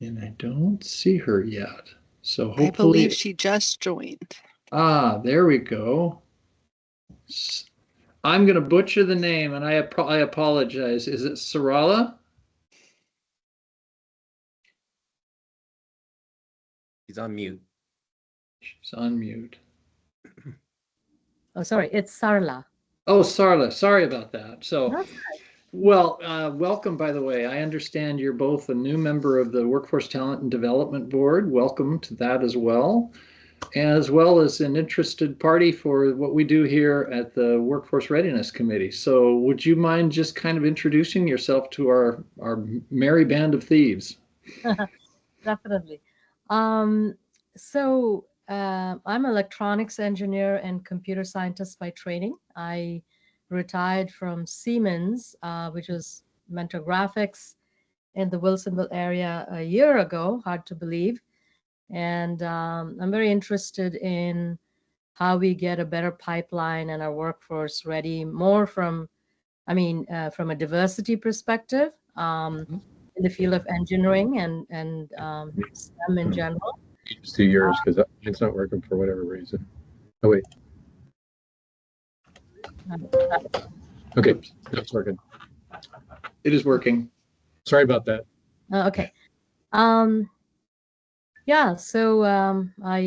And I don't see her yet. So I believe hopefully, she just joined. there we go. I'm going to butcher the name and I apologize. Is it Sarala? He's on mute. She's on mute. Oh, sorry, it's Sarla. Oh, Sarla, sorry about that. So, That's well, welcome, by the way. I understand you're both a new member of the Workforce Talent and Development Board. Welcome to that as well as an interested party for what we do here at the Workforce Readiness Committee. So would you mind just kind of introducing yourself to our merry band of thieves? Definitely. I'm an electronics engineer and computer scientist by training. I retired from Siemens, which was Mentor Graphics in the Wilsonville area a year ago, hard to believe. And I'm very interested in how we get a better pipeline and our workforce ready more from a diversity perspective in the field of engineering and STEM in general. Just 2 years because it's not working for whatever reason. Oh, wait. Okay, that's working. It is working. Sorry about that. Okay. I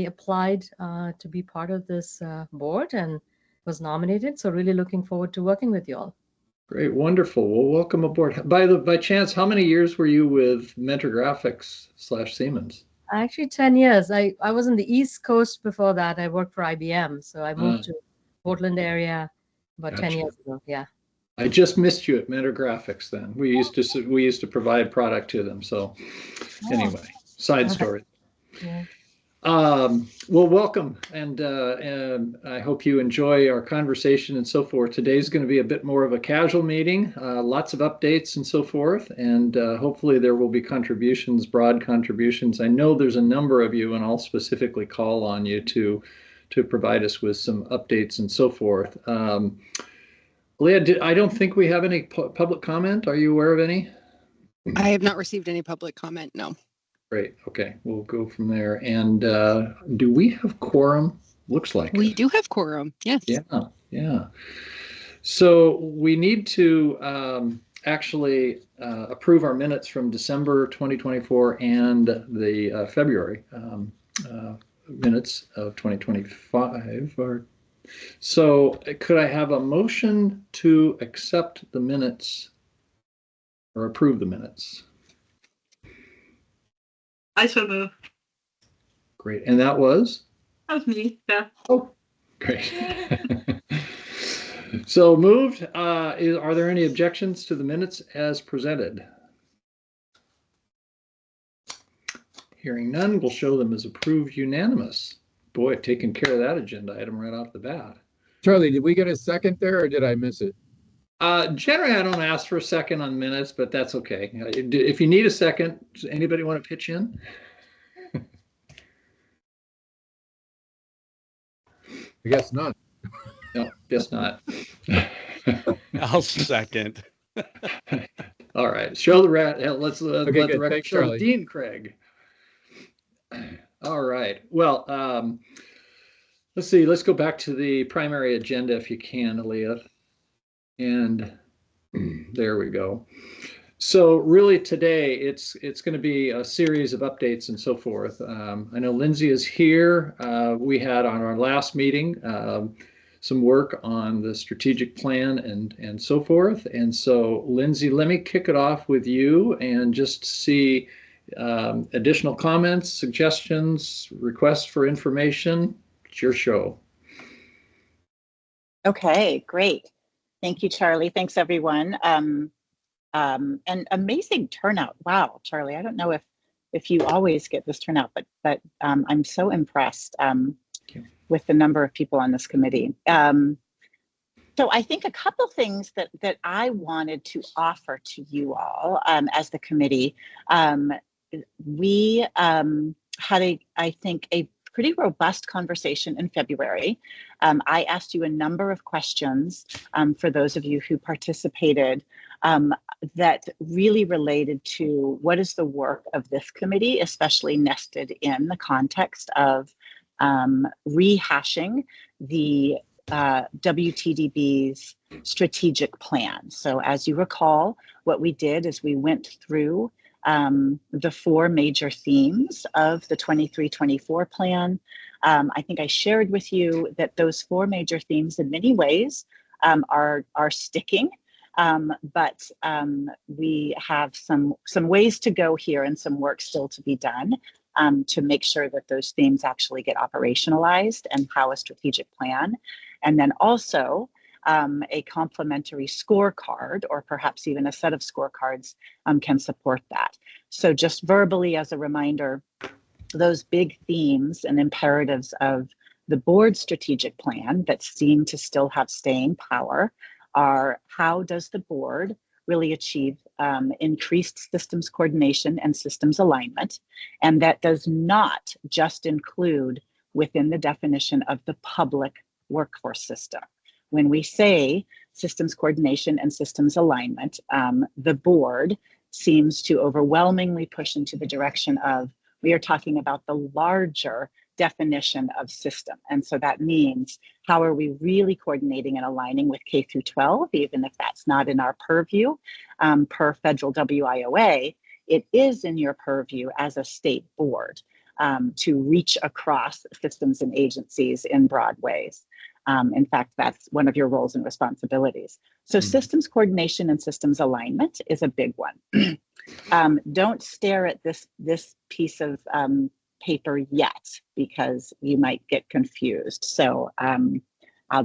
applied to be part of this board and was nominated. So really looking forward to working with you all. Great, wonderful. Well, welcome aboard. By chance, how many years were you with Mentor Graphics / Siemens? Actually, 10 years. I was on the East Coast before that. I worked for IBM. So I moved to Portland area about 10 years ago. Yeah. I just missed you at Mentor Graphics then. We used to provide product to them. So anyway, side story. Yeah. Well, welcome, and I hope you enjoy our conversation and so forth. Today's going to be a bit more of a casual meeting, lots of updates and so forth, and hopefully there will be contributions, broad contributions. I know there's a number of you, and I'll specifically call on you to provide us with some updates and so forth. Leah, I don't think we have any public comment. Are you aware of any? I have not received any public comment, no. Great. Okay, we'll go from there. And do we have quorum? Looks like we it. do have quorum. Yes. Yeah. So we need to actually approve our minutes from December 2024 and the February minutes of 2025. So could I have a motion to accept the minutes or approve the minutes? I so move. Great. And that was? That was me, Beth. Oh, great. So moved. Are there any objections to the minutes as presented? Hearing none, we'll show them as approved unanimous. Boy, taking care of that agenda item right off the bat. Charlie, did we get a second there or did I miss it? Generally, I don't ask for a second on minutes, but that's okay. If you need a second, does anybody want to pitch in? I guess not. No, guess not. I'll second. All right, show the rat. Let's let the record Thanks, show Charlie. Dean Craig. All right. Well, let's see. Let's go back to the primary agenda if you can, Aaliyah. And there we go. So really today it's going to be a series of updates and so forth. I know Lindsay is here. We had on our last meeting some work on the strategic plan and so forth. And so Lindsay, let me kick it off with you and just see additional comments, suggestions, requests for information. It's your show. Okay, great. Thank you, Charlie. Thanks, everyone. And amazing turnout. Wow, Charlie, I don't know if you always get this turnout, but I'm so impressed with the number of people on this committee. So I think a couple things that I wanted to offer to you all as the committee. We had I think a pretty robust conversation in February. I asked you a number of questions for those of you who participated that really related to what is the work of this committee, especially nested in the context of rehashing the WTDB's strategic plan. So as you recall, what we did is we went through the 4 major themes of the 23-24 plan. I think I shared with you that those 4 major themes in many ways are sticking, but we have some ways to go here and some work still to be done to make sure that those themes actually get operationalized and how a strategic plan, and then also a complementary scorecard, or perhaps even a set of scorecards can support that. So just verbally as a reminder, those big themes and imperatives of the board strategic plan that seem to still have staying power are: how does the board really achieve increased systems coordination and systems alignment? And that does not just include within the definition of the public workforce system. When we say systems coordination and systems alignment, the board seems to overwhelmingly push into the direction of, we are talking about the larger definition of system. And so that means, how are we really coordinating and aligning with K through 12, even if that's not in our purview per federal WIOA, it is in your purview as a state board to reach across systems and agencies in broad ways. In fact, that's one of your roles and responsibilities. So systems coordination and systems alignment is a big one. Don't stare at this piece of paper yet, because you might get confused. So I'll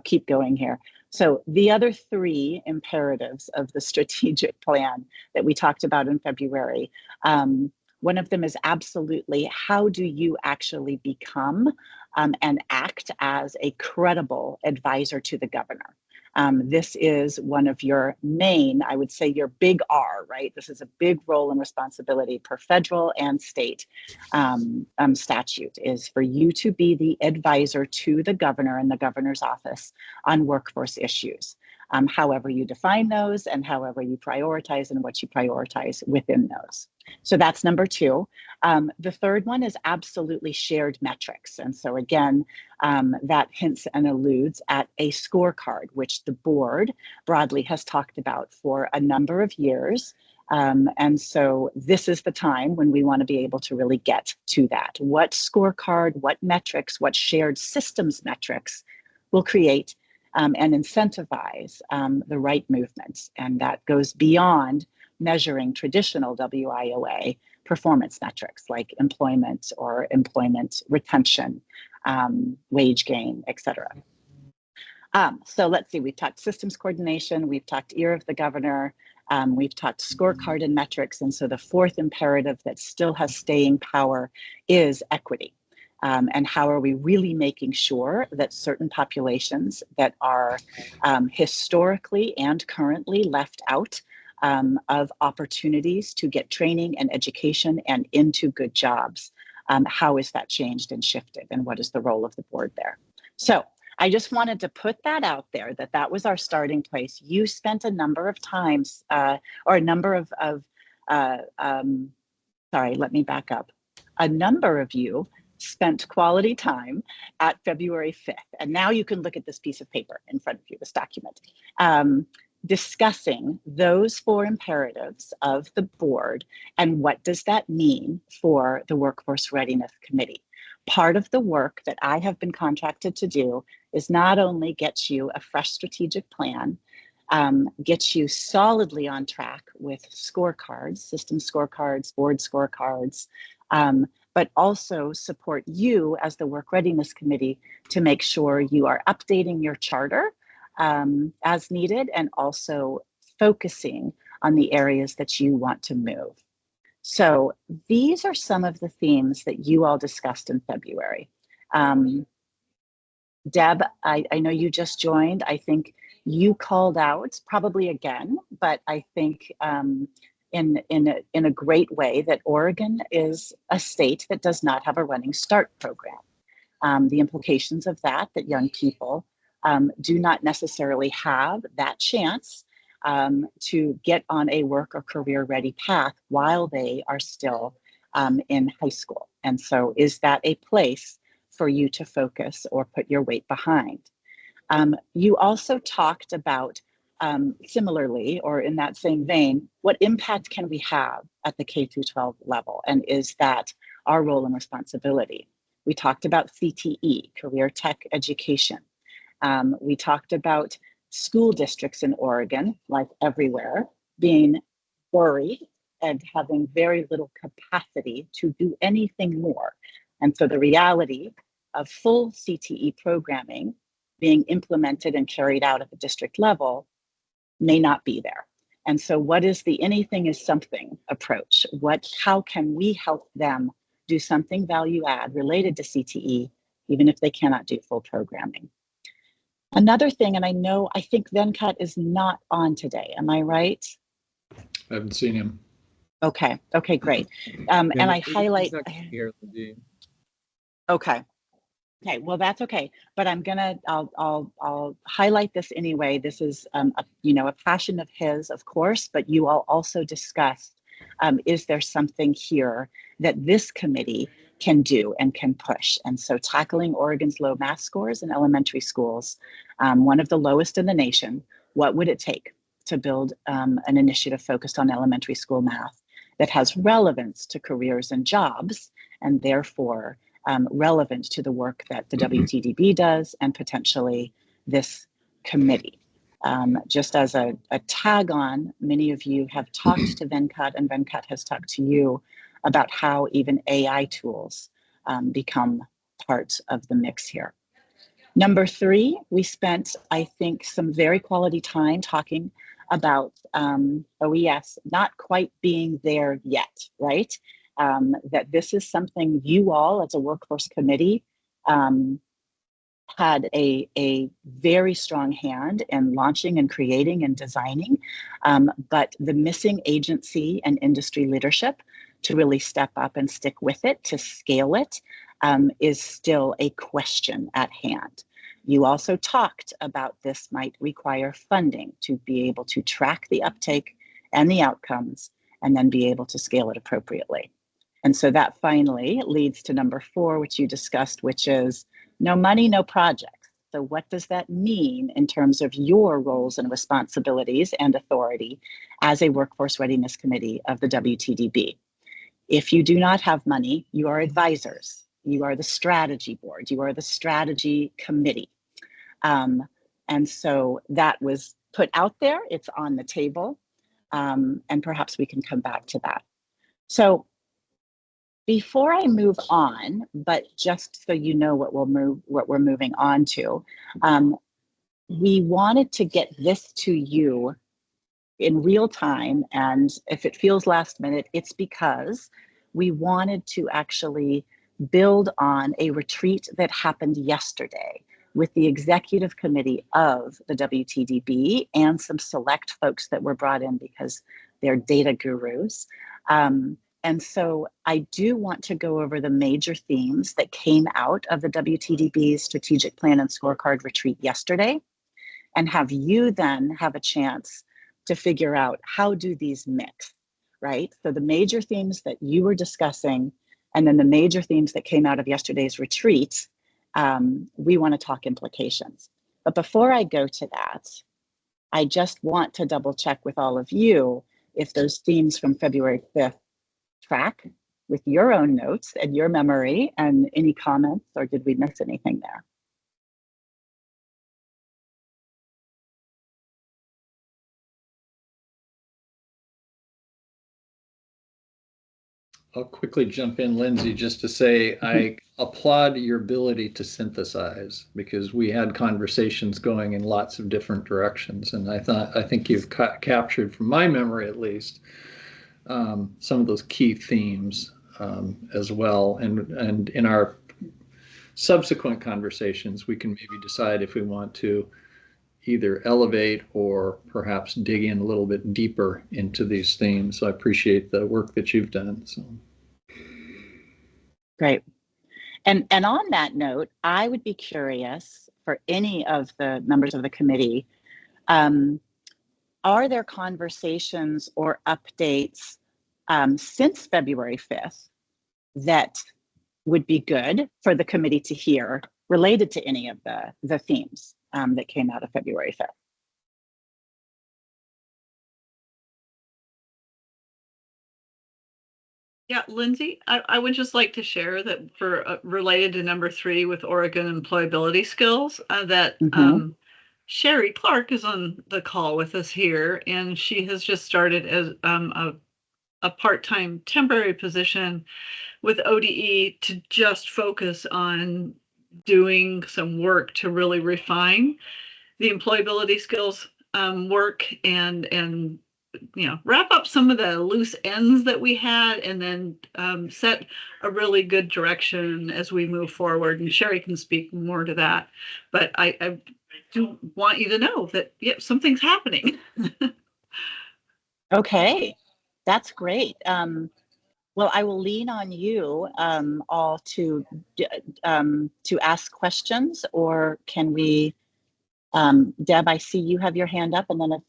keep going here. So the other 3 imperatives of the strategic plan that we talked about in February, one of them is absolutely, how do you actually become and act as a credible advisor to the governor? This is one of your main, I would say your big R, right? This is a big role and responsibility per federal and state statute, is for you to be the advisor to the governor and the governor's office on workforce issues. However you define those and however you prioritize and what you prioritize within those. So that's number 2. The third one is absolutely shared metrics. And so again, that hints and alludes at a scorecard, which the board broadly has talked about for a number of years. And so this is the time when we want to be able to really get to that. What scorecard, what metrics, what shared systems metrics will create and incentivize the right movements. And that goes beyond measuring traditional WIOA performance metrics like employment or employment retention, wage gain, et cetera. So let's see, we've talked systems coordination, we've talked ear of the governor, we've talked scorecard and metrics. And so the 4th imperative that still has staying power is equity. And how are we really making sure that certain populations that are historically and currently left out of opportunities to get training and education and into good jobs, how is that changed and shifted, and what is the role of the board there? So I just wanted to put that out there, that was our starting place. You spent a number of times, or a number of sorry, let me back up. A number of you spent quality time at February 5th. And now you can look at this piece of paper in front of you, this document, discussing those 4 imperatives of the board and what does that mean for the Workforce Readiness Committee. Part of the work that I have been contracted to do is not only get you a fresh strategic plan, get you solidly on track with scorecards, system scorecards, board scorecards, but also support you as the Work Readiness Committee to make sure you are updating your charter as needed and also focusing on the areas that you want to move. So these are some of the themes that you all discussed in February. Deb, I know you just joined. I think you called out, probably again, but I think in a great way, that Oregon is a state that does not have a Running Start program. The implications of that young people do not necessarily have that chance to get on a work or career ready path while they are still in high school. And so is that a place for you to focus or put your weight behind? You also talked about, similarly, or in that same vein, what impact can we have at the K through 12 level? And is that our role and responsibility? We talked about CTE, career tech education. We talked about school districts in Oregon, like everywhere, being worried and having very little capacity to do anything more. And so the reality of full CTE programming being implemented and carried out at the district level may not be there. And so what is the anything is something approach? How can we help them do something value add related to CTE, even if they cannot do full programming? Another thing, and I think Venkat is not on today. Am I right? I haven't seen him. Okay, great. And I highlight. Okay. Okay, well, that's okay, but I'll highlight this anyway. This is, a passion of his, of course, but you all also discussed, is there something here that this committee can do and can push? And so tackling Oregon's low math scores in elementary schools, one of the lowest in the nation, what would it take to build an initiative focused on elementary school math that has relevance to careers and jobs, and therefore relevant to the work that the WTDB does and potentially this committee. Just as a tag on, many of you have talked to Venkat and Venkat has talked to you about how even AI tools become part of the mix here. Number 3, we spent, I think, some very quality time talking about OES not quite being there yet, right? That this is something you all as a workforce committee had a very strong hand in launching and creating and designing, but the missing agency and industry leadership to really step up and stick with it, to scale it, is still a question at hand. You also talked about this might require funding to be able to track the uptake and the outcomes and then be able to scale it appropriately. And so that finally leads to number 4, which you discussed, which is no money, no projects. So what does that mean in terms of your roles and responsibilities and authority as a workforce readiness committee of the WTDB? If you do not have money, you are advisors. You are the strategy board. You are the strategy committee. And so that was put out there. It's on the table. And perhaps we can come back to that. So before I move on, but just so you know what we're moving on to, we wanted to get this to you in real time. And if it feels last minute, it's because we wanted to actually build on a retreat that happened yesterday with the executive committee of the WTDB and some select folks that were brought in because they're data gurus. And so I do want to go over the major themes that came out of the WTDB's strategic plan and scorecard retreat yesterday, and have you then have a chance to figure out how do these mix, right? So the major themes that you were discussing, and then the major themes that came out of yesterday's retreat, we want to talk implications. But before I go to that, I just want to double check with all of you if those themes from February 5th track with your own notes and your memory and any comments, or did we miss anything there? I'll quickly jump in, Lindsay, just to say I applaud your ability to synthesize, because we had conversations going in lots of different directions, and I think you've captured, from my memory at least, some of those key themes as well. And in our subsequent conversations, we can maybe decide if we want to either elevate or perhaps dig in a little bit deeper into these themes. So I appreciate the work that you've done. So great. And on that note, I would be curious for any of the members of the committee, are there conversations or updates since February 5th that would be good for the committee to hear related to any of the themes that came out of February 5th? Yeah, Lindsay, I would just like to share that for related to number 3 with Oregon employability skills, that Sherry Clark is on the call with us here, and she has just started as a part-time temporary position with ODE to just focus on doing some work to really refine the employability skills work and wrap up some of the loose ends that we had, and then set a really good direction as we move forward. And Sherry can speak more to that, but I do want you to know that something's happening. Okay, that's great. Well, I will lean on you all to ask questions, or can we? Deb, I see you have your hand up, and then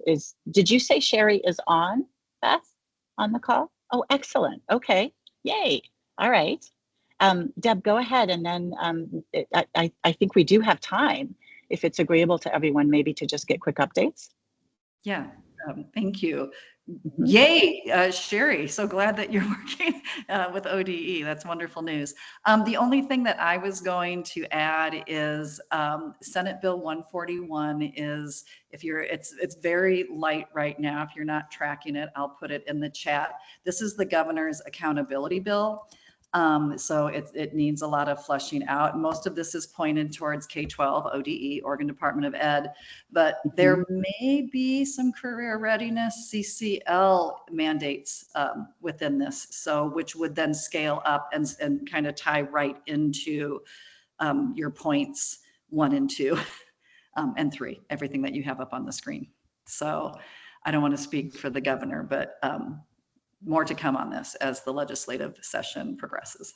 did you say Sherry is on, Beth, on the call? Oh, excellent. Okay, yay. All right. Deb, go ahead, and then I think we do have time, if it's agreeable to everyone, maybe to just get quick updates. Yeah, thank you. Yay, Sherry, so glad that you're working with ODE. That's wonderful news. The only thing that I was going to add is Senate Bill 141 is, it's very light right now. If you're not tracking it, I'll put it in the chat. This is the governor's accountability bill. So it needs a lot of fleshing out. Most of this is pointed towards K-12, ODE, Oregon Department of Ed, but there may be some career readiness CCL mandates within this, so which would then scale up and kind of tie right into your points 1 and 2 and 3, everything that you have up on the screen. So I don't want to speak for the governor, but more to come on this as the legislative session progresses.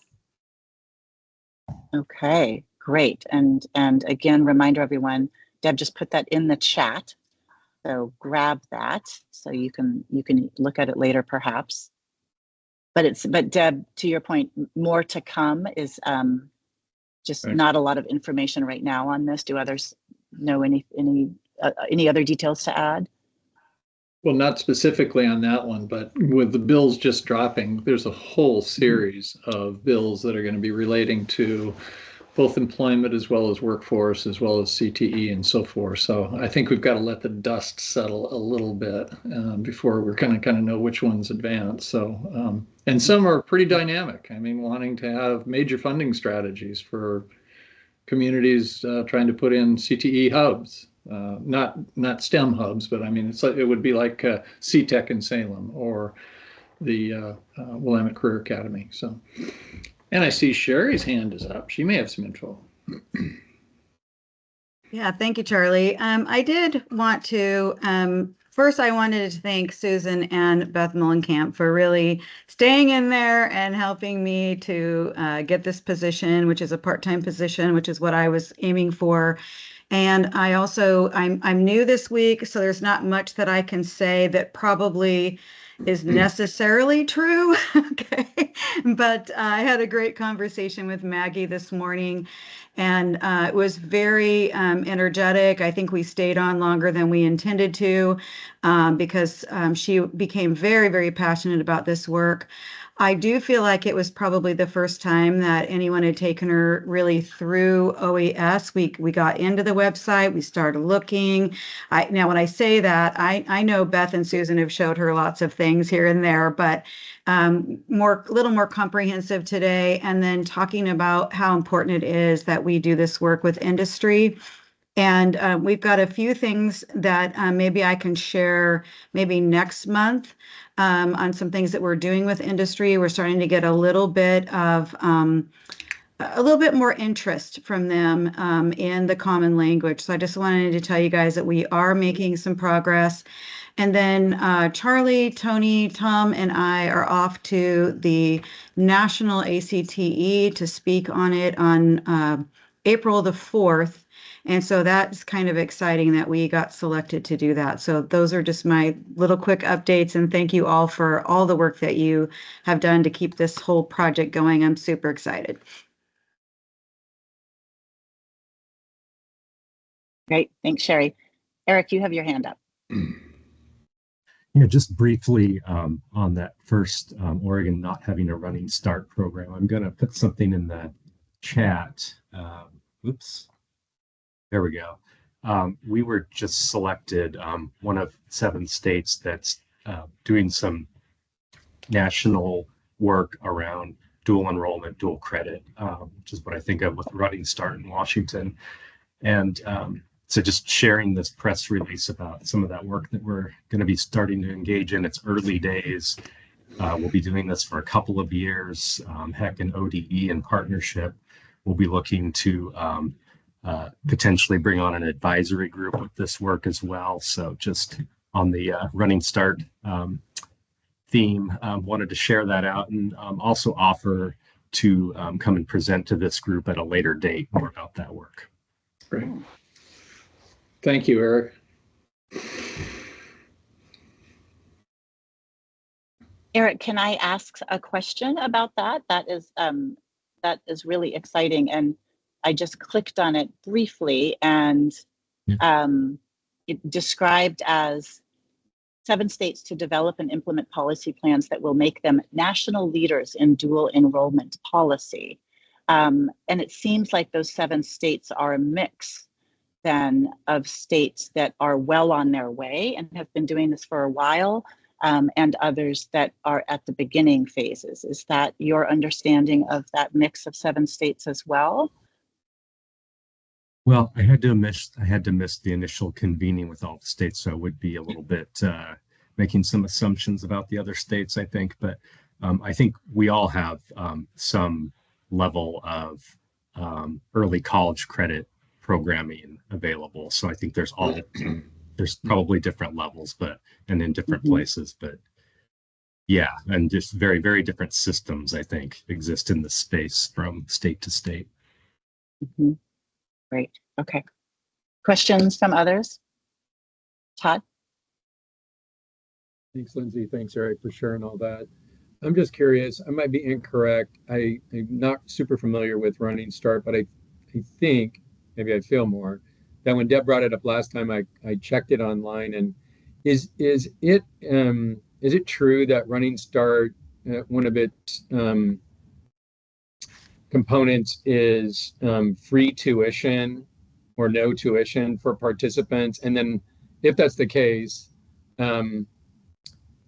Okay, great. And again, reminder everyone, Deb just put that in the chat. So grab that so you can look at it later perhaps. But Deb, to your point, more to come is just Right. not a lot of information right now on this. Do others know any other details to add? Well, not specifically on that one, but with the bills just dropping, there's a whole series of bills that are going to be relating to both employment as well as workforce, as well as CTE and so forth. So I think we've got to let the dust settle a little bit before we're going to kind of know which ones advance. So, and some are pretty dynamic. I mean, wanting to have major funding strategies for communities trying to put in CTE hubs. Not STEM hubs, but I mean, it would be like CTEC in Salem or the Willamette Career Academy. So, and I see Sherry's hand is up. She may have some info. Yeah, thank you, Charlie. I did want to, first I wanted to thank Susan and Beth Mullenkamp for really staying in there and helping me to get this position, which is a part-time position, which is what I was aiming for. And I also, I'm new this week, so there's not much that I can say that probably is necessarily true. Okay. But I had a great conversation with Maggie this morning, and it was very energetic. I think we stayed on longer than we intended to because she became very, very passionate about this work. I do feel like it was probably the first time that anyone had taken her really through OES. We got into the website, we started looking. Now, when I say that, I know Beth and Susan have showed her lots of things here and there, but a little more comprehensive today. And then talking about how important it is that we do this work with industry. And we've got a few things that maybe I can share maybe next month on some things that we're doing with industry. We're starting to get a little bit more interest from them in the common language. So I just wanted to tell you guys that we are making some progress. And then Charlie, Tony, Tom, and I are off to the National ACTE to speak on it on April the 4th. And so that's kind of exciting that we got selected to do that. So those are just my little quick updates, and thank you all for all the work that you have done to keep this whole project going. I'm super excited. Great. Thanks, Sherry. Eric, you have your hand up. Yeah, just briefly on that first Oregon not having a running start program, I'm going to put something in the chat. Oops, there we go. We were just selected one of 7 states that's doing some national work around dual enrollment, dual credit, which is what I think of with Running Start in Washington. And so just sharing this press release about some of that work that we're going to be starting to engage in. It's early days. We'll be doing this for a couple of years. Heck, in ODE in partnership, we'll be looking to potentially bring on an advisory group with this work as well. So just on the Running Start theme, wanted to share that out, and also offer to come and present to this group at a later date more about that work. Great. Thank you, Eric. Eric, can I ask a question about that? That is really exciting, and I just clicked on it briefly, and it described as 7 states to develop and implement policy plans that will make them national leaders in dual enrollment policy. And it seems like those 7 states are a mix then of states that are well on their way and have been doing this for a while, and others that are at the beginning phases. Is that your understanding of that mix of 7 states as well? Well, I had to miss the initial convening with all the states, so I would be a little bit making some assumptions about the other states, I think. But I think we all have some level of early college credit programming available. So I think there's probably different levels, and in different places, but yeah, and just very, very different systems, I think, exist in this space from state to state. Great. Okay. Questions from others? Todd? Thanks, Lindsay. Thanks, Eric, for sharing all that. I'm just curious, I might be incorrect. I'm not super familiar with Running Start, but I think, maybe I feel more, that when Deb brought it up last time, I checked it online, and is it true that Running Start, one of its components is free tuition or no tuition for participants? And then if that's the case,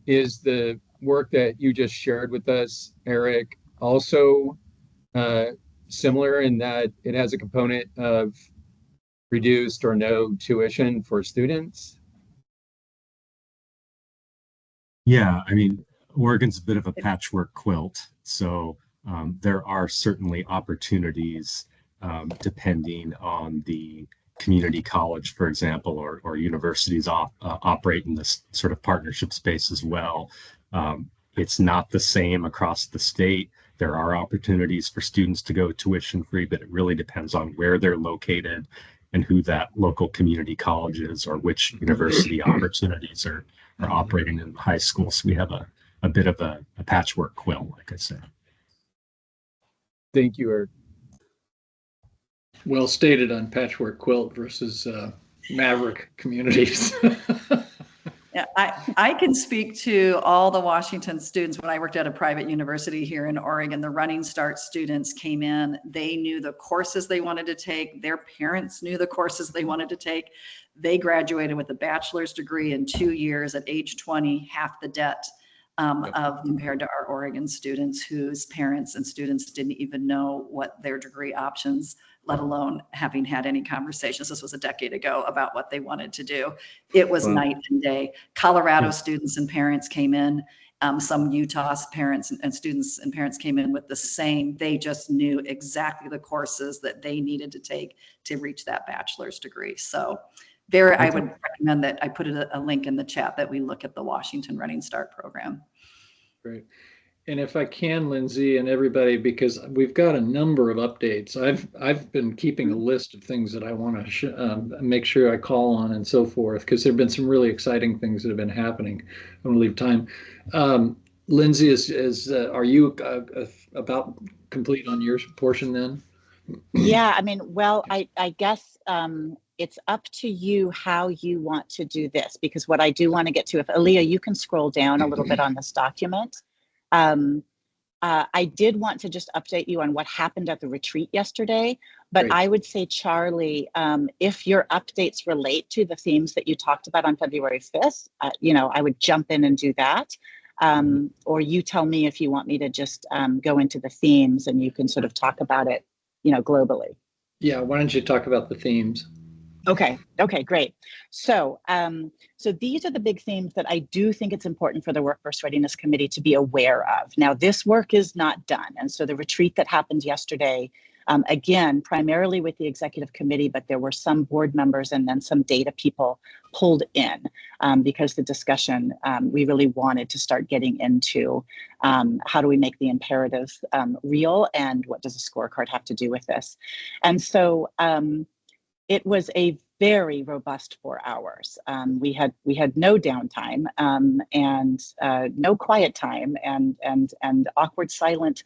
is the work that you just shared with us, Eric, also similar in that it has a component of reduced or no tuition for students? Yeah, I mean, Oregon's a bit of a patchwork quilt, so there are certainly opportunities depending on the community college, for example, or universities operate in this sort of partnership space as well. It's not the same across the state. There are opportunities for students to go tuition free, but it really depends on where they're located and who that local community college is, or which university opportunities are operating in the high school. So we have a bit of a patchwork quilt, like I said. Thank you, Eric. Well stated on patchwork quilt versus maverick communities. Yeah, I can speak to all the Washington students. When I worked at a private university here in Oregon, the Running Start students came in. They knew the courses they wanted to take. Their parents knew the courses they wanted to take. They graduated with a bachelor's degree in 2 years at age 20, half the debt of compared to our Oregon students whose parents and students didn't even know what their degree options, let alone having had any conversations. This was a decade ago about what they wanted to do. It was night and day. Colorado students and parents came in. Some Utah's parents and students and parents came in with the same. They just knew exactly the courses that they needed to take to reach that bachelor's degree. So I would recommend that I put a link in the chat that we look at the Washington Running Start program. Great. And if I can, Lindsay and everybody, because we've got a number of updates. I've been keeping a list of things that I want to make sure I call on and so forth, because there've been some really exciting things that have been happening. I'm gonna leave time. Lindsay, are you about complete on your portion then? Yeah, I mean, well, I guess it's up to you how you want to do this, because what I do want to get to, if Aaliyah, you can scroll down a little bit on this document. I did want to just update you on what happened at the retreat yesterday, but Great. I would say, Charlie, if your updates relate to the themes that you talked about on February 5th, I would jump in and do that. Or you tell me if you want me to just go into the themes and you can sort of talk about it, globally. Yeah, why don't you talk about the themes? Okay, great. So these are the big themes that I do think it's important for the Workforce Readiness Committee to be aware of. Now, this work is not done. And so the retreat that happened yesterday, again, primarily with the executive committee, but there were some board members and then some data people pulled in because the discussion, we really wanted to start getting into how do we make the imperatives real, and what does a scorecard have to do with this? And so it was a very robust 4 hours. We had no downtime and no quiet time and awkward silent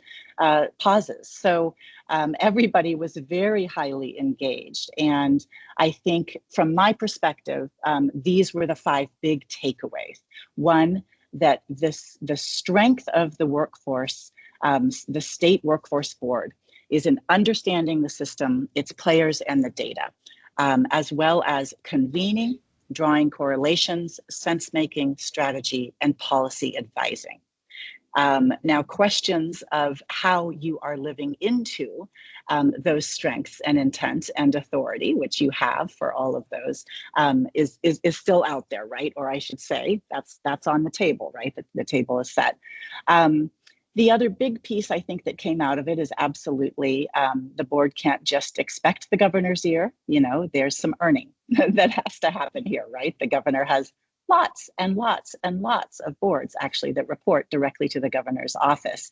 pauses. So everybody was very highly engaged. And I think from my perspective, these were the 5 big takeaways. One, that the strength of the workforce, the state workforce board, is in understanding the system, its players, and the data, as well as convening, drawing correlations, sense-making, strategy, and policy advising. Now, questions of how you are living into those strengths and intent and authority, which you have for all of those, is still out there, right? Or I should say, that's on the table, right? The table is set. The other big piece I think that came out of it is absolutely the board can't just expect the governor's ear. There's some earning that has to happen here, right? The governor has lots and lots and lots of boards actually that report directly to the governor's office.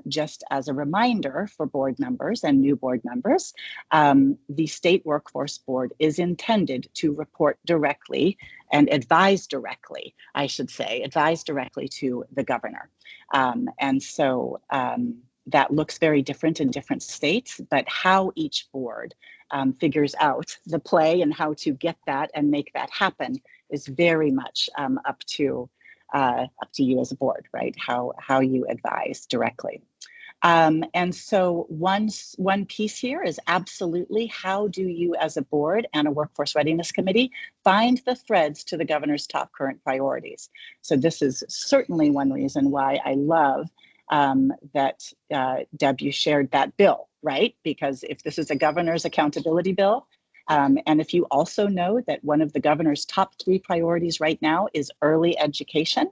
Just as a reminder for board members and new board members, the State Workforce Board is intended to report directly and advise directly, I should say, advise directly to the governor. And so that looks very different in different states, but how each board figures out the play and how to get that and make that happen is very much up to you as a board, right? How you advise directly. And so one piece here is absolutely how do you as a board and a workforce readiness committee find the threads to the governor's top current priorities. So this is certainly one reason why I love that Deb, you shared that bill, right? Because if this is a governor's accountability bill, and if you also know that one of the governor's top 3 priorities right now is early education,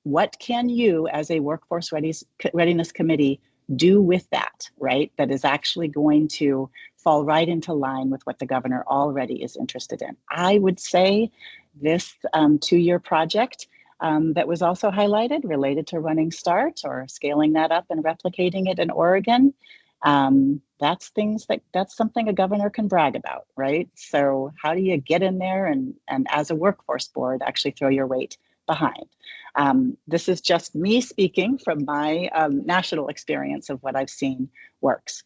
what can you as a workforce readiness committee do with that, right? That is actually going to fall right into line with what the governor already is interested in. I would say this 2-year project that was also highlighted related to Running Start or scaling that up and replicating it in Oregon. That's something a governor can brag about, right? So how do you get in there and as a workforce board actually throw your weight behind? This is just me speaking from my national experience of what I've seen works.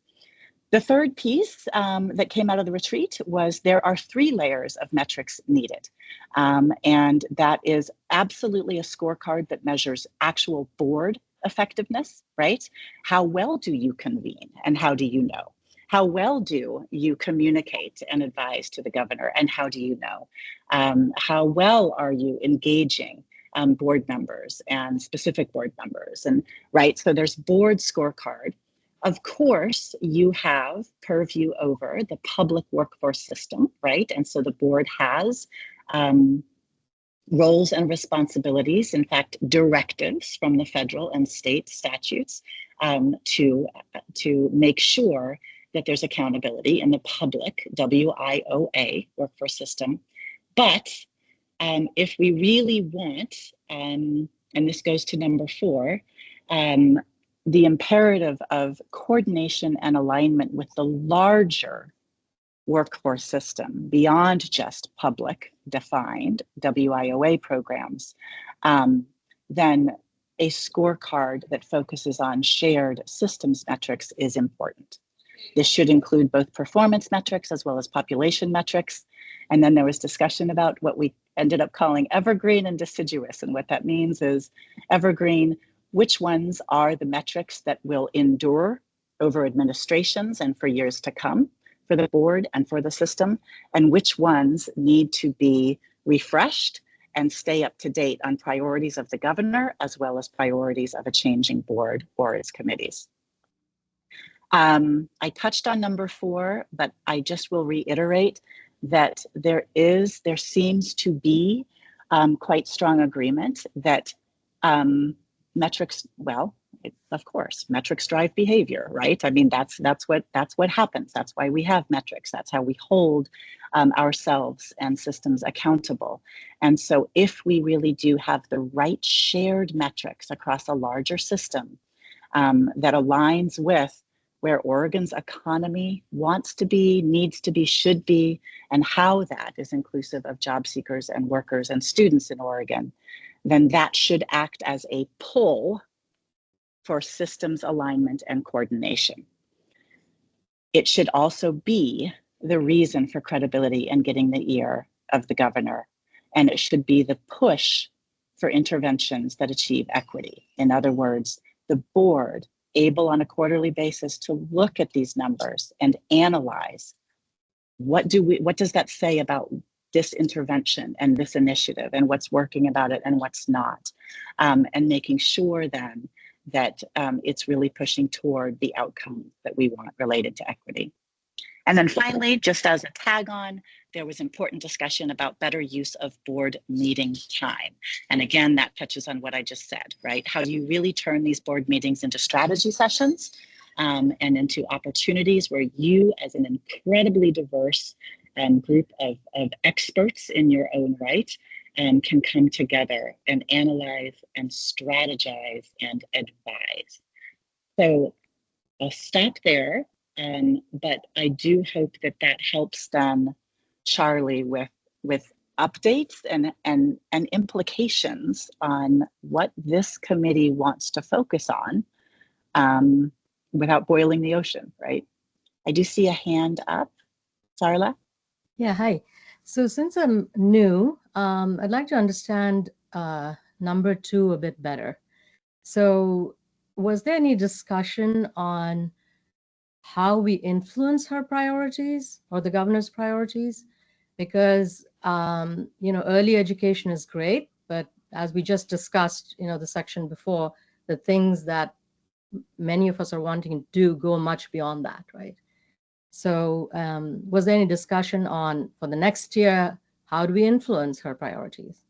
The third piece that came out of the retreat was there are 3 layers of metrics needed. And that is absolutely a scorecard that measures actual board effectiveness, right? How well do you convene and how do you know? How well do you communicate and advise to the governor and how do you know? How well are you engaging board members and specific board members? And right, so there's board scorecard. Of course, you have purview over the public workforce system, right? And so the board has roles and responsibilities, in fact, directives from the federal and state statutes to make sure that there's accountability in the public WIOA workforce system. But if we really want and this goes to number 4, the imperative of coordination and alignment with the larger workforce system beyond just public defined WIOA programs, then a scorecard that focuses on shared systems metrics is important. This should include both performance metrics as well as population metrics. And then there was discussion about what we ended up calling evergreen and deciduous. And what that means is evergreen, which ones are the metrics that will endure over administrations and for years to come for the board and for the system, and which ones need to be refreshed and stay up to date on priorities of the governor as well as priorities of a changing board or its committees. I touched on number 4, but I just will reiterate that there seems to be quite strong agreement that metrics, well, of course, metrics drive behavior, right? I mean, that's what happens. That's why we have metrics. That's how we hold ourselves and systems accountable. And so if we really do have the right shared metrics across a larger system that aligns with where Oregon's economy wants to be, needs to be, should be, and how that is inclusive of job seekers and workers and students in Oregon, then that should act as a pull for systems alignment and coordination. It should also be the reason for credibility and getting the ear of the governor. And it should be the push for interventions that achieve equity. In other words, the board able on a quarterly basis to look at these numbers and analyze what does that say about this intervention and this initiative and what's working about it and what's not, and making sure then that it's really pushing toward the outcome that we want related to equity. And then finally, just as a tag on, there was important discussion about better use of board meeting time. And again, that touches on what I just said, right? How do you really turn these board meetings into strategy sessions and into opportunities where you, as an incredibly diverse group of experts in your own right, can come together and analyze and strategize and advise. So I'll stop there. But I do hope that that helps then Charlie with updates and implications on what this committee wants to focus on without boiling the ocean, right? I do see a hand up, Sarla. Yeah, hi. So since I'm new, I'd like to understand number 2 a bit better. So was there any discussion on how we influence her priorities or the governor's priorities? Because, early education is great, but as we just discussed, the section before, the things that many of us are wanting to do go much beyond that, right? So was there any discussion on, for the next year, how do we influence her priorities?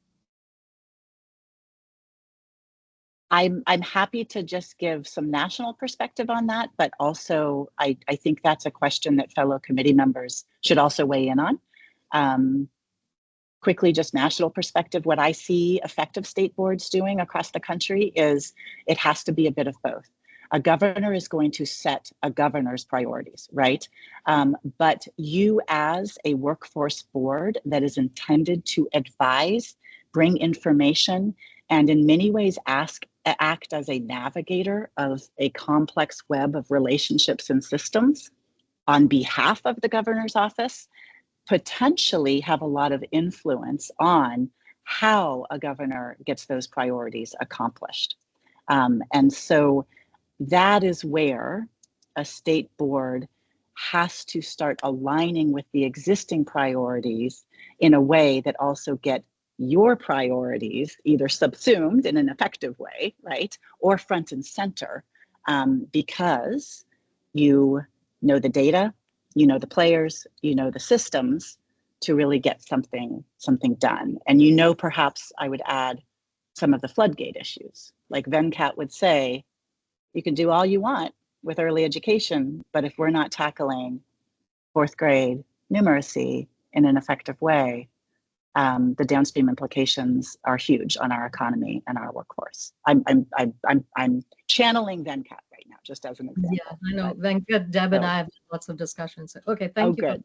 I'm happy to just give some national perspective on that, but also I think that's a question that fellow committee members should also weigh in on. Quickly, just national perspective, what I see effective state boards doing across the country is it has to be a bit of both. A governor is going to set a governor's priorities, right? But you as a workforce board that is intended to advise, bring information, and in many ways act as a navigator of a complex web of relationships and systems on behalf of the governor's office, potentially have a lot of influence on how a governor gets those priorities accomplished. And so that is where a state board has to start aligning with the existing priorities in a way that also get your priorities either subsumed in an effective way, right? Or front and center, because you know the data, you know the players, you know the systems to really get something done. And perhaps I would add some of the floodgate issues. Like Venkat would say, you can do all you want with early education, but if we're not tackling 4th grade numeracy in an effective way, the downstream implications are huge on our economy and our workforce. I'm channeling Venkat right now, just as an example. Yeah, I know. Venkat, Deb, and I have lots of discussions. Okay, thank you. Good.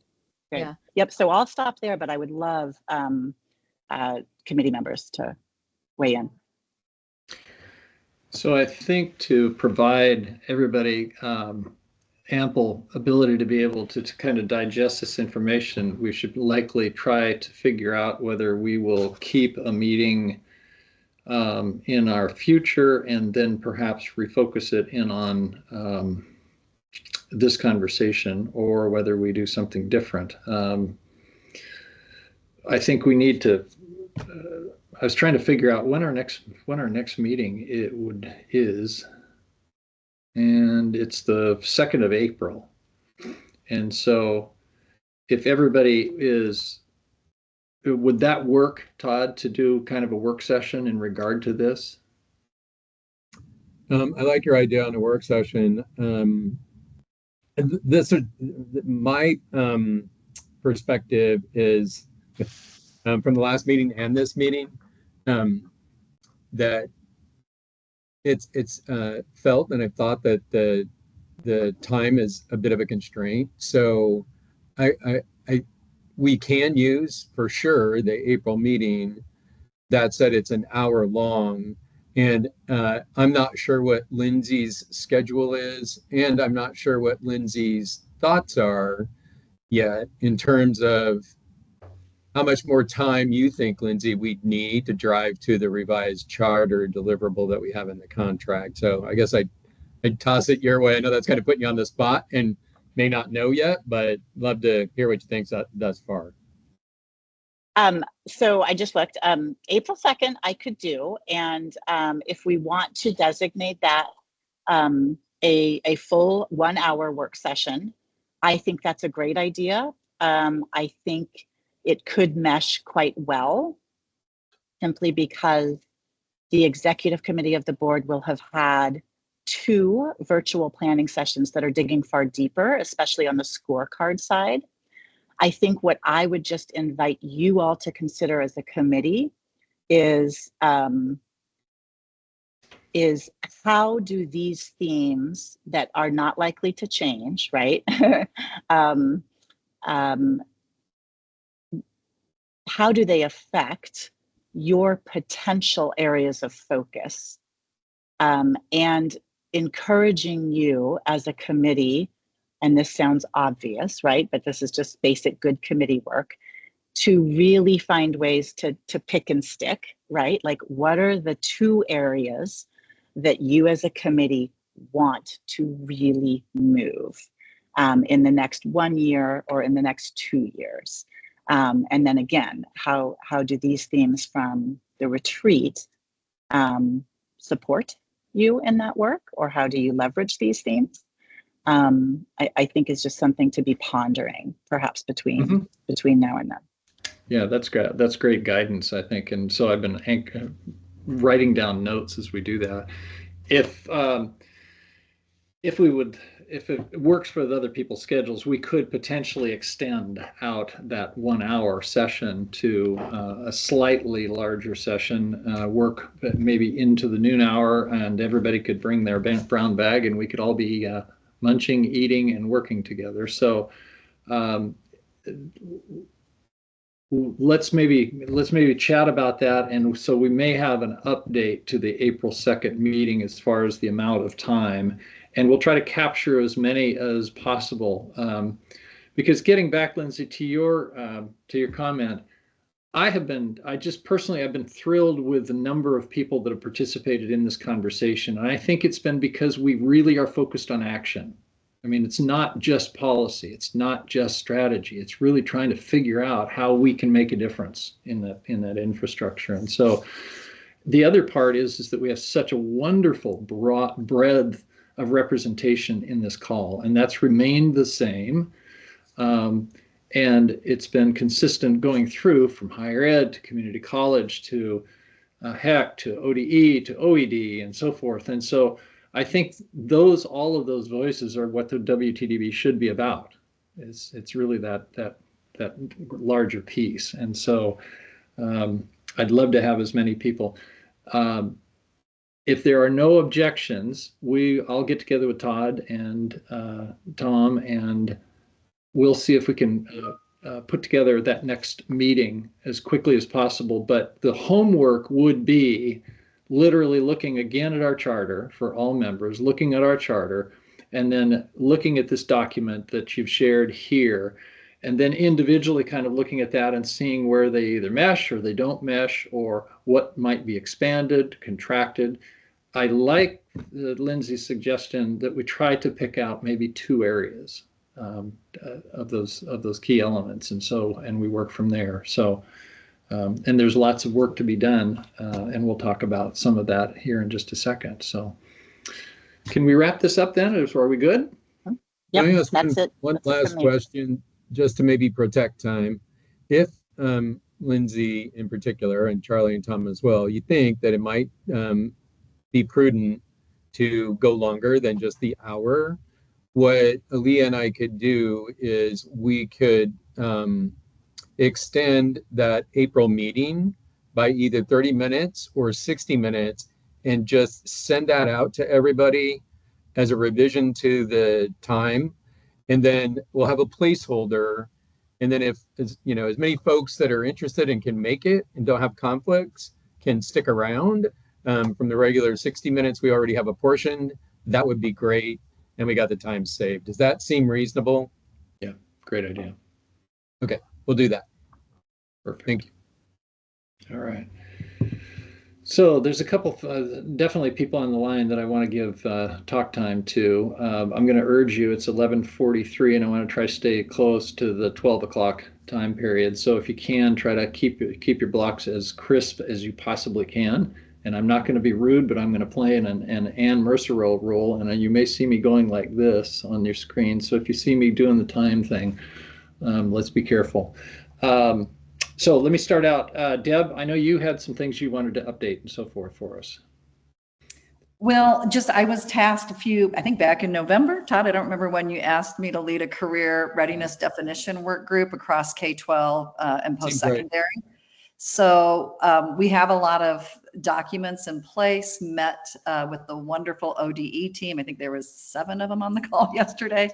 Good. Yeah. Yep. So I'll stop there, but I would love committee members to weigh in. So I think to provide everybody ample ability to be able to kind of digest this information, we should likely try to figure out whether we will keep a meeting in our future and then perhaps refocus it in on this conversation, or whether we do something different. I think we need to I was trying to figure out when our next meeting is, and it's the 2nd of April. And so if everybody would that work, Todd, to do kind of a work session in regard to this? I like your idea on a work session. My perspective is from the last meeting and this meeting, that it's felt, and I've thought that the time is a bit of a constraint. So we can use for sure the April meeting. That said, it's an hour long, and I'm not sure what Lindsay's schedule is, and I'm not sure what Lindsay's thoughts are yet in terms of how much more time you think, Lindsay, we'd need to drive to the revised charter deliverable that we have in the contract. So I guess I'd toss it your way. I know that's kind of putting you on the spot and may not know yet, but love to hear what you think thus far. So I just looked, April 2nd I could do. And if we want to designate that a full 1 hour work session, I think that's a great idea. I think it could mesh quite well, simply because the executive committee of the board will have had 2 virtual planning sessions that are digging far deeper, especially on the scorecard side. I think what I would just invite you all to consider as a committee is how do these themes that are not likely to change, right? How do they affect your potential areas of focus? And encouraging you as a committee, and this sounds obvious, right? But this is just basic good committee work, to really find ways to pick and stick, right? Like, what are the 2 areas that you as a committee want to really move in the next 1 year or in the next 2 years? And then again, how do these themes from the retreat support you in that work, or how do you leverage these themes? I think is just something to be pondering, perhaps between now and then. Yeah, that's great. That's great guidance, I think. And so I've been writing down notes as we do that. If it works for the other people's schedules, we could potentially extend out that 1 hour session to a slightly larger session, work maybe into the noon hour, and everybody could bring their brown bag and we could all be munching, eating, and working together. So let's maybe chat about that. And so we may have an update to the April 2nd meeting as far as the amount of time. And we'll try to capture as many as possible, because getting back, Lindsay, to your comment, I've been thrilled with the number of people that have participated in this conversation, and I think it's been because we really are focused on action. I mean, it's not just policy, it's not just strategy. It's really trying to figure out how we can make a difference in that infrastructure. And so, the other part is that we have such a wonderful breadth of representation in this call, and that's remained the same. And it's been consistent going through from higher ed to community college to HEC to ODE to OED and so forth. And so I think all of those voices are what the WTDB should be about. It's really that larger piece. And so I'd love to have as many people. If there are no objections, I'll get together with Todd and Tom, and we'll see if we can put together that next meeting as quickly as possible. But the homework would be literally looking again at our charter for all members, looking at our charter, and then looking at this document that you've shared here, and then individually kind of looking at that and seeing where they either mesh or they don't mesh, or what might be expanded, contracted. I like Lindsay's suggestion that we try to pick out maybe 2 areas of those key elements, and we work from there. So, and there's lots of work to be done, and we'll talk about some of that here in just a second. So, can we wrap this up then? Are we good? Yep, Can I ask that's it. one That's it last for me. question, just to maybe protect time? If Lindsay in particular, and Charlie and Tom as well, you think that it might be prudent to go longer than just the hour, what Aaliyah and I could do is we could extend that April meeting by either 30 minutes or 60 minutes and just send that out to everybody as a revision to the time. And then we'll have a placeholder. And then if, as many folks that are interested and can make it and don't have conflicts can stick around from the regular 60 minutes, we already have apportioned. That would be great. And we got the time saved. Does that seem reasonable? Yeah, great idea. Okay, we'll do that. Perfect. Thank you. All right. So there's a couple, definitely people on the line that I want to give talk time to. I'm going to urge you, it's 11:43, and I want to try to stay close to the 12 o'clock time period. So if you can, try to keep your blocks as crisp as you possibly can. And I'm not going to be rude, but I'm going to play an Ann Mercer role, and you may see me going like this on your screen. So if you see me doing the time thing, let's be careful. So let me start out. Deb, I know you had some things you wanted to update and so forth for us. Well, I was tasked I think back in November, Todd, I don't remember when you asked me to lead a career readiness definition work group across K-12 and post-secondary. So we have a lot of documents in place, met with the wonderful ODE team. I think there was 7 of them on the call yesterday.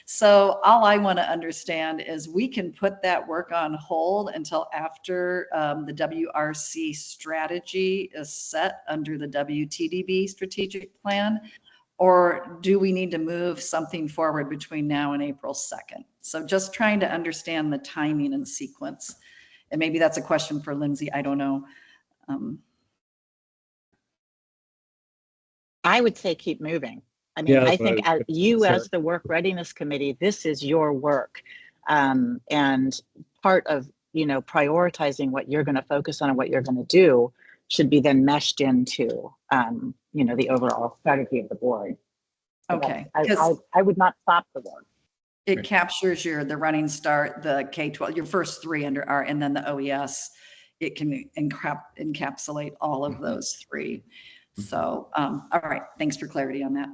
So all I want to understand is we can put that work on hold until after the WRC strategy is set under the WTDB strategic plan, or do we need to move something forward between now and April 2nd? So just trying to understand the timing and sequence. And maybe that's a question for Lindsay. I don't know. I would say keep moving. I mean, Yeah, I that's what think I was you gonna as say. the work readiness committee, this is your work. And part of, prioritizing what you're going to focus on and what you're going to do should be then meshed into, the overall strategy of the board. So Okay. I would not stop the work. It captures the running start, the K-12, your first 3 under R, and then the OES. It can encapsulate all of those 3. So, all right. Thanks for clarity on that.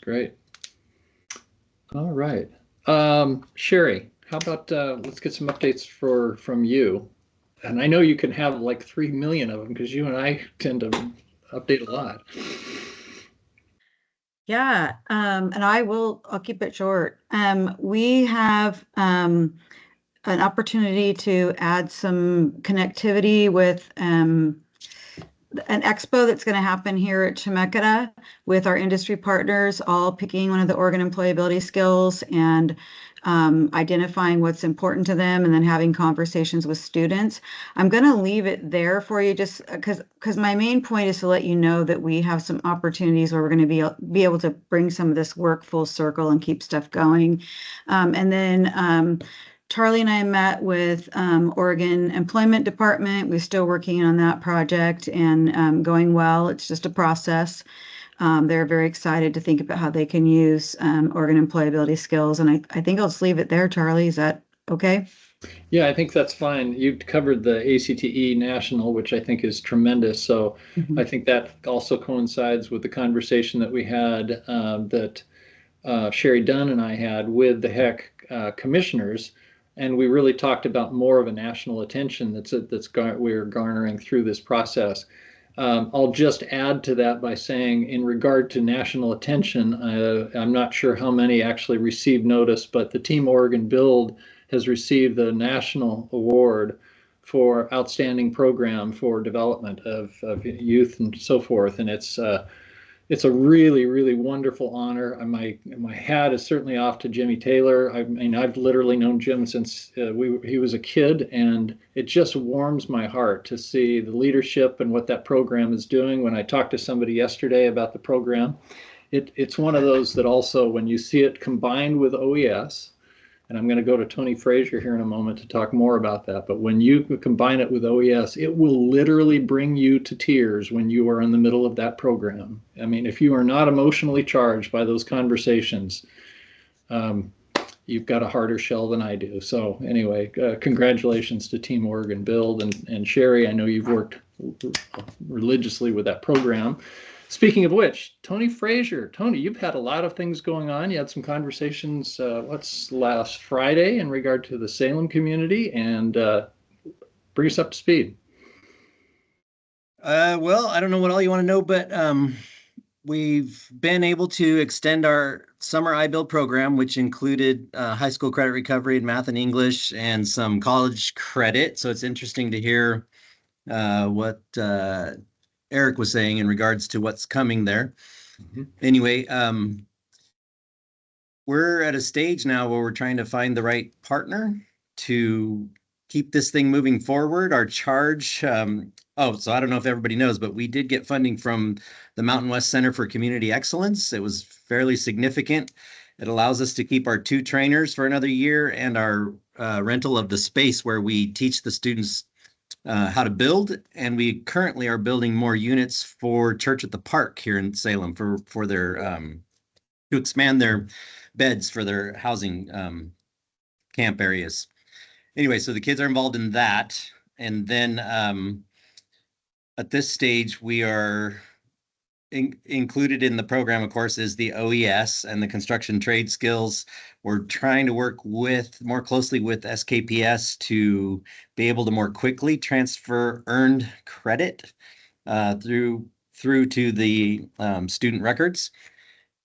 Great. All right. Sherry, how about let's get some updates from you. And I know you can have like 3 million of them because you and I tend to update a lot. Yeah, and I'll keep it short. We have an opportunity to add some connectivity with an expo that's going to happen here at Chemeketa with our industry partners, all picking one of the Oregon employability skills and identifying what's important to them, and then having conversations with students. I'm going to leave it there for you, just because my main point is to let you know that we have some opportunities where we're going to be able to bring some of this work full circle and keep stuff going. And then Charlie and I met with Oregon Employment Department. We're still working on that project and going well. It's just a process. They're very excited to think about how they can use Oregon employability skills. And I think I'll just leave it there, Charlie. Is that okay? Yeah, I think that's fine. You covered the ACTE National, which I think is tremendous. So I think that also coincides with the conversation that we had that Sherry Dunn and I had with the HEC commissioners And we really talked about more of a national attention we're garnering through this process. I'll just add to that by saying, in regard to national attention, I'm not sure how many actually received notice, but the Team Oregon Build has received the national award for outstanding program for development of youth and so forth. And it's a really, really wonderful honor. And my hat is certainly off to Jimmy Taylor. I mean, I've literally known Jim since he was a kid, and it just warms my heart to see the leadership and what that program is doing. When I talked to somebody yesterday about the program, it's one of those that also, when you see it combined with OES, and I'm going to go to Tony Frazier here in a moment to talk more about that. But when you combine it with OES, it will literally bring you to tears when you are in the middle of that program. I mean, if you are not emotionally charged by those conversations, you've got a harder shell than I do. So anyway, congratulations to Team Oregon Build, and Sherry, I know you've worked religiously with that program. Speaking of which, Tony Frazier. Tony, you've had a lot of things going on. You had some conversations, last Friday in regard to the Salem community, and bring us up to speed. Well, I don't know what all you want to know, but we've been able to extend our summer iBuild program, which included high school credit recovery in math and English and some college credit. So it's interesting to hear what Eric was saying in regards to what's coming there. Mm-hmm. Anyway, we're at a stage now where we're trying to find the right partner to keep this thing moving forward. Our charge, so I don't know if everybody knows, but we did get funding from the Mountain West Center for Community Excellence. It was fairly significant. It allows us to keep our 2 trainers for another year and our rental of the space where we teach the students how to build, and we currently are building more units for Church at the Park here in Salem for their to expand their beds for their housing camp areas. Anyway, so the kids are involved in that, and then at this stage we are included in the program, of course, is the OES and the construction trade skills. We're trying to work more closely with SKPS to be able to more quickly transfer earned credit through to the student records.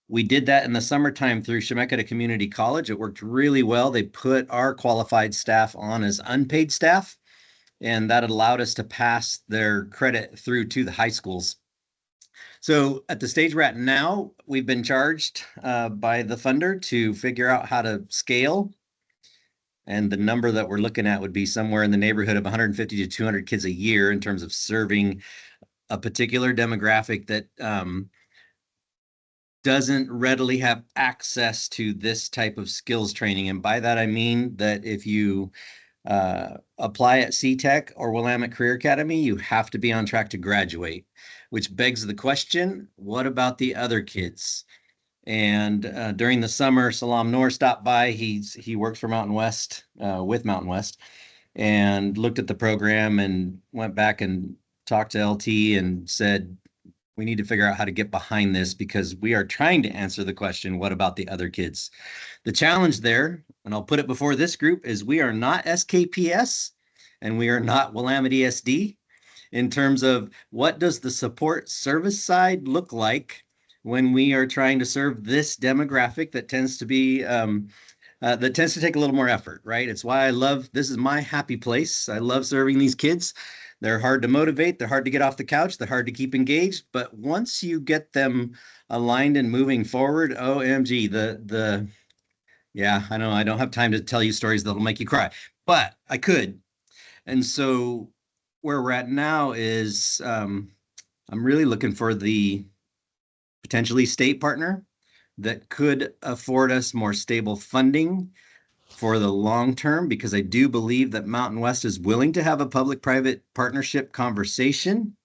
We did that in the summertime through Chemeketa Community College. It worked really well. They put our qualified staff on as unpaid staff, and that allowed us to pass their credit through to the high schools. So at the stage we're at now, we've been charged by the funder to figure out how to scale. And the number that we're looking at would be somewhere in the neighborhood of 150 to 200 kids a year in terms of serving a particular demographic that doesn't readily have access to this type of skills training. And by that, I mean that if you apply at CTEC or Willamette Career Academy, you have to be on track to graduate, which begs the question, what about the other kids? And during the summer, Salam Noor stopped by. He works for Mountain West, with Mountain West, and looked at the program and went back and talked to LT and said, we need to figure out how to get behind this because we are trying to answer the question, what about the other kids? The challenge there, and I'll put it before this group, is we are not SKPS and we are not Willamette ESD in terms of what does the support service side look like when we are trying to serve this demographic that tends to be, that tends to take a little more effort, right? It's why this is my happy place. I love serving these kids. They're hard to motivate. They're hard to get off the couch. They're hard to keep engaged. But once you get them aligned and moving forward, OMG, yeah, I know I don't have time to tell you stories that'll make you cry, but I could. And so where we're at now is I'm really looking for the potentially state partner that could afford us more stable funding for the long term, because I do believe that Mountain West is willing to have a public-private partnership conversation.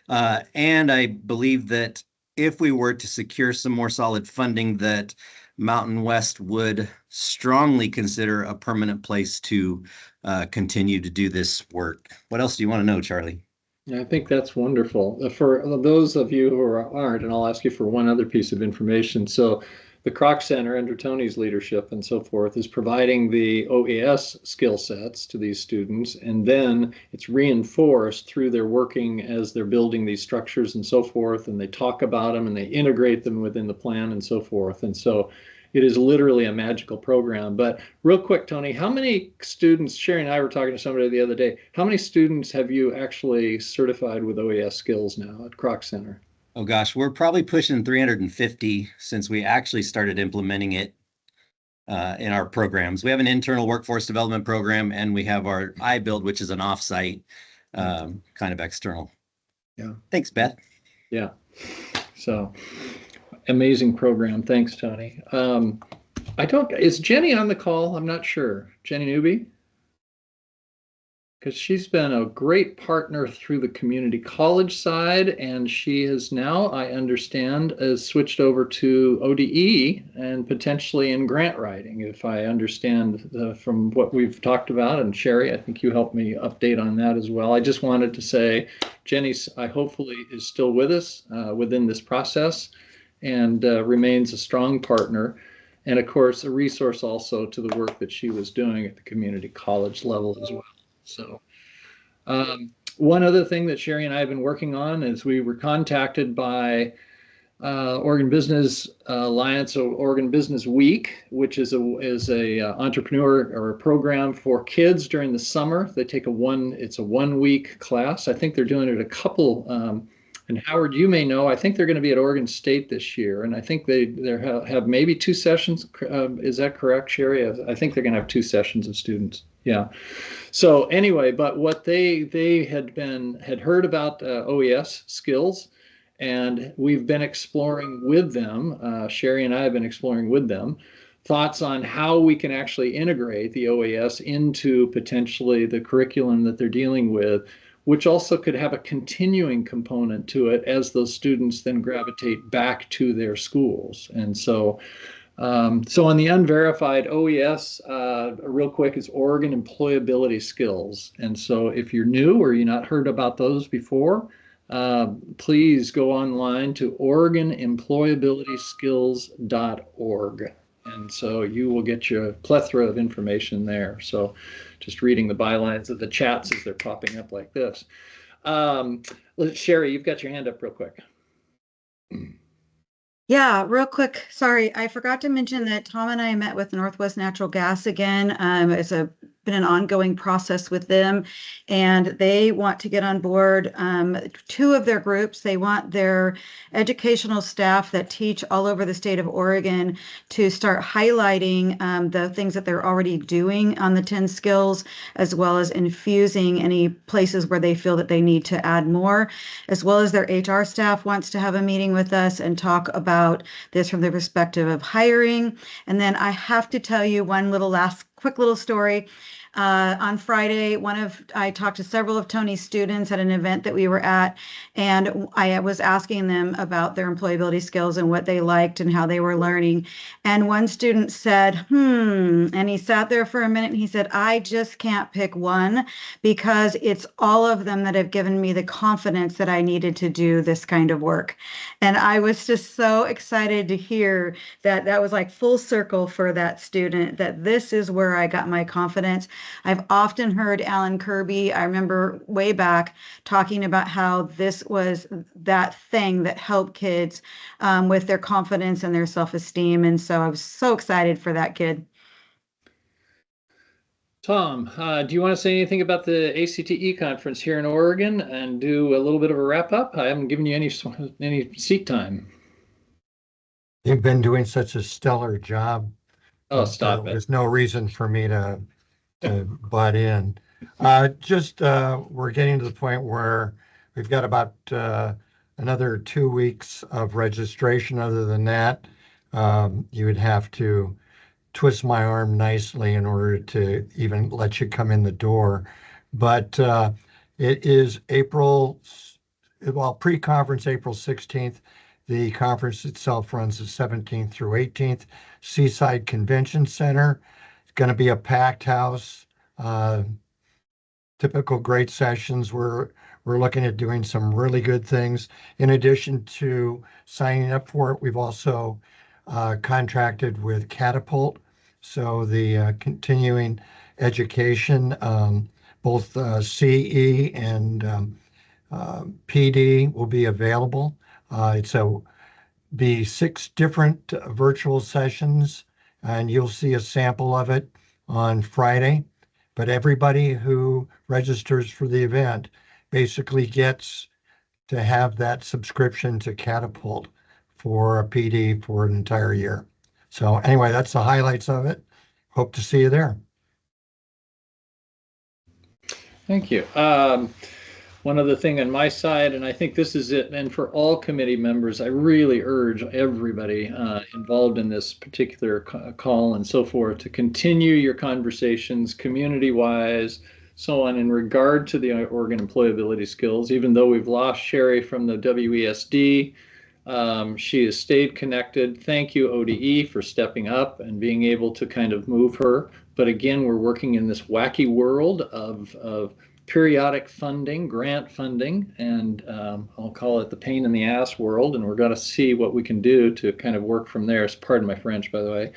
And I believe that if we were to secure some more solid funding, that Mountain West would strongly consider a permanent place to continue to do this work. What else do you want to know, Charlie? I think that's wonderful. For those of you who aren't, and I'll ask you for one other piece of information. So the Kroc Center under Tony's leadership and so forth is providing the OAS skill sets to these students, and then it's reinforced through their working as they're building these structures and so forth, and they talk about them and they integrate them within the plan and so forth. And so it is literally a magical program. But real quick, Tony, how many students, Sherry and I were talking to somebody the other day, how many students have you actually certified with OAS skills now at Kroc Center? Oh gosh, we're probably pushing 350 since we actually started implementing it in our programs. We have an internal workforce development program, and we have our iBuild, which is an offsite kind of external. Yeah. Thanks, Beth. Yeah. So amazing program. Thanks, Tony. Is Jenny on the call? I'm not sure. Jenny Newby? Because she's been a great partner through the community college side, and she has now, I understand, has switched over to ODE and potentially in grant writing, if I understand from what we've talked about. And Sherry, I think you helped me update on that as well. I just wanted to say, Jenny, I hopefully is still with us within this process and remains a strong partner. And of course, a resource also to the work that she was doing at the community college level as well. So one other thing that Sherry and I have been working on is we were contacted by Oregon Business Alliance, or Oregon Business Week, which is a entrepreneur or a program for kids during the summer. They take it's a 1 week class. I think they're doing it a couple. And Howard, you may know, I think they're going to be at Oregon State this year, and I think they have maybe 2 sessions. Is that correct, Sherry? I think they're going to have 2 sessions of students. Yeah. So anyway, but what they had heard about OES skills, and we've been exploring with them. Sherry and I have been exploring with them thoughts on how we can actually integrate the OAS into potentially the curriculum that they're dealing with, which also could have a continuing component to it as those students then gravitate back to their schools. And so on the unverified OES, real quick, is Oregon Employability Skills. And so if you're new or you've not heard about those before, please go online to OregonEmployabilitySkills.org. And so you will get your plethora of information there. So just reading the bylines of the chats as they're popping up like this. Sherry, you've got your hand up real quick. Yeah, real quick. Sorry, I forgot to mention that Tom and I met with Northwest Natural Gas again. It's been an ongoing process with them, and they want to get on board 2 of their groups. They want their educational staff that teach all over the state of Oregon to start highlighting the things that they're already doing on the 10 skills, as well as infusing any places where they feel that they need to add more, as well as their HR staff wants to have a meeting with us and talk about this from the perspective of hiring. And then I have to tell you one quick little story. On Friday, I talked to several of Tony's students at an event that we were at, and I was asking them about their employability skills and what they liked and how they were learning. And one student said, and he sat there for a minute and he said, I just can't pick one because it's all of them that have given me the confidence that I needed to do this kind of work. And I was just so excited to hear that was like full circle for that student, that this is where I got my confidence. I've often heard Alan Kirby, I remember way back, talking about how this was that thing that helped kids with their confidence and their self-esteem. And so I was so excited for that kid. Tom, do you want to say anything about the ACTE conference here in Oregon and do a little bit of a wrap up? I haven't given you any seat time. You've been doing such a stellar job. Oh, stop it. There's no reason for me to butt in. We're getting to the point where we've got about another 2 weeks of registration. Other than that, you would have to twist my arm nicely in order to even let you come in the door. But it is pre-conference April 16th. The conference itself runs the 17th through 18th. Seaside Convention Center. It's going to be a packed house. Typical great sessions. We're looking at doing some really good things. In addition to signing up for it, we've also contracted with Catapult. So the continuing education, both CE and PD will be available. It's be 6 different virtual sessions, and you'll see a sample of it on Friday. But everybody who registers for the event basically gets to have that subscription to Catapult for a PD for an entire year. So anyway, that's the highlights of it. Hope to see you there. Thank you. One other thing on my side, and I think this is it, and for all committee members, I really urge everybody involved in this particular call and so forth to continue your conversations community-wise, so on, in regard to the Oregon employability skills. Even though we've lost Sherry from the WESD, she has stayed connected. Thank you, ODE, for stepping up and being able to kind of move her. But again, we're working in this wacky world of periodic funding, grant funding, and I'll call it the pain in the ass world, and we're going to see what we can do to kind of work from there. Pardon my French, by the way.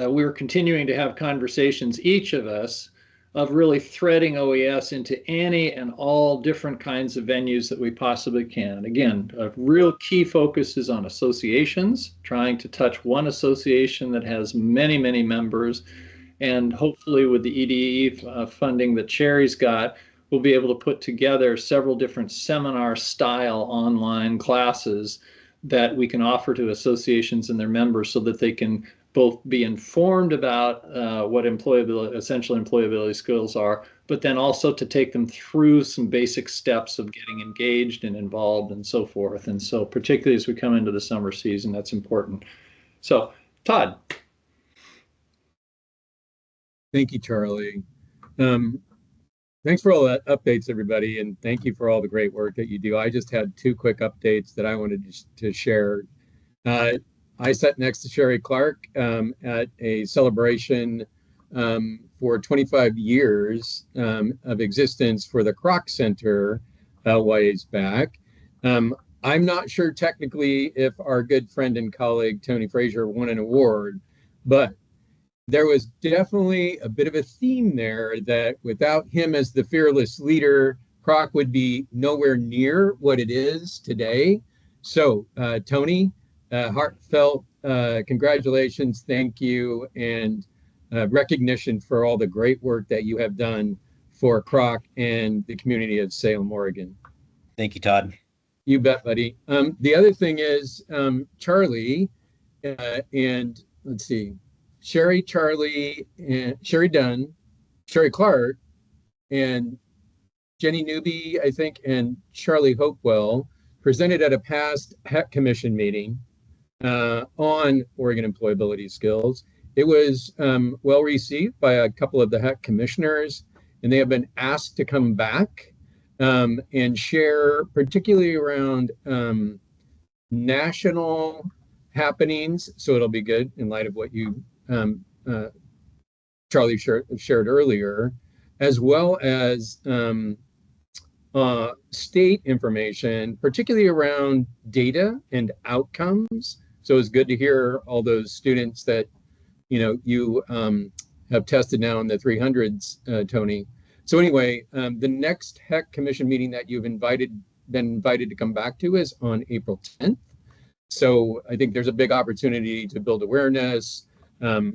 We're continuing to have conversations, each of us, of really threading OES into any and all different kinds of venues that we possibly can. Again, a real key focus is on associations, trying to touch one association that has many, many members. And hopefully with the EDE funding that Sherry's got, we'll be able to put together several different seminar-style online classes that we can offer to associations and their members so that they can both be informed about what essential employability skills are, but then also to take them through some basic steps of getting engaged and involved and so forth. And so particularly as we come into the summer season, that's important. So, Todd. Thank you, Charlie. Thanks for all the updates, everybody, and thank you for all the great work that you do. I just had 2 quick updates that I wanted to share. I sat next to Sherry Clark at a celebration for 25 years of existence for the Kroc Center a ways back. I'm not sure technically if our good friend and colleague Tony Frazier won an award, but there was definitely a bit of a theme there that without him as the fearless leader, Kroc would be nowhere near what it is today. So, Tony, heartfelt congratulations, thank you, and recognition for all the great work that you have done for Kroc and the community of Salem, Oregon. Thank you, Todd. You bet, buddy. The other thing is Charlie, and let's see, Sherry, Charlie, and Sherry Dunn, Sherry Clark, and Jenny Newby, I think, and Charlie Hopewell presented at a past HEC Commission meeting on Oregon employability skills. It was well received by a couple of the HEC commissioners, and they have been asked to come back and share, particularly around national happenings. So it'll be good in light of what you Charlie shared earlier, as well as state information, particularly around data and outcomes. So it's good to hear all those students that you have tested now in the 300s, Tony. So anyway, the next HEC Commission meeting that you've been invited to come back to is on April 10th. So I think there's a big opportunity to build awareness,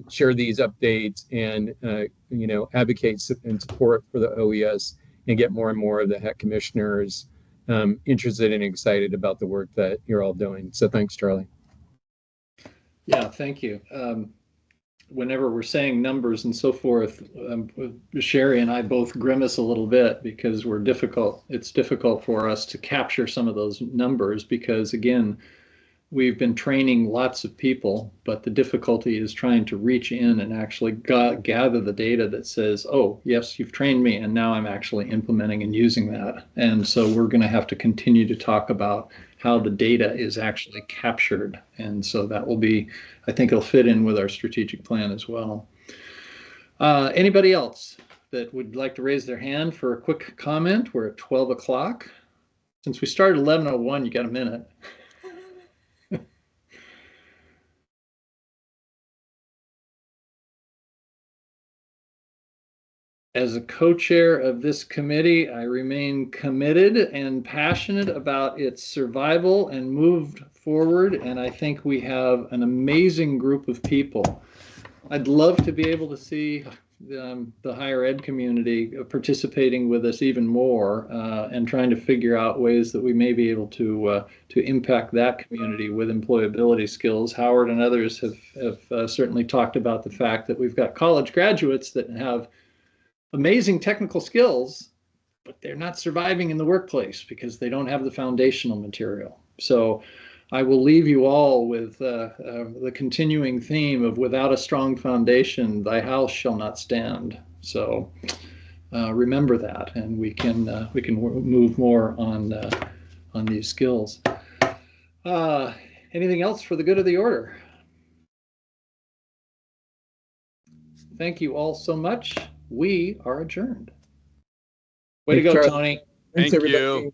share these updates, and advocate and support for the OES, and get more and more of the HEC commissioners interested and excited about the work that you're all doing. So thanks, Charlie. Yeah, thank you. Whenever we're saying numbers and so forth, Sherry and I both grimace a little bit because it's difficult for us to capture some of those numbers because, again, we've been training lots of people, but the difficulty is trying to reach in and actually gather the data that says, oh, yes, you've trained me, and now I'm actually implementing and using that. And so we're going to have to continue to talk about how the data is actually captured. And so that will be, I think it'll fit in with our strategic plan as well. Anybody else that would like to raise their hand for a quick comment? We're at 12 o'clock. Since we started 11:01, you got a minute. As a co-chair of this committee, I remain committed and passionate about its survival and moved forward. And I think we have an amazing group of people. I'd love to be able to see the higher ed community participating with us even more and trying to figure out ways that we may be able to impact that community with employability skills. Howard and others have certainly talked about the fact that we've got college graduates that have amazing technical skills, but they're not surviving in the workplace because they don't have the foundational material. So I will leave you all with the continuing theme of without a strong foundation, thy house shall not stand. So remember that, and we can move more on these skills. Anything else for the good of the order? Thank you all so much. We are adjourned. Way to go, Charlie. Tony. Thanks, Thank everybody. you.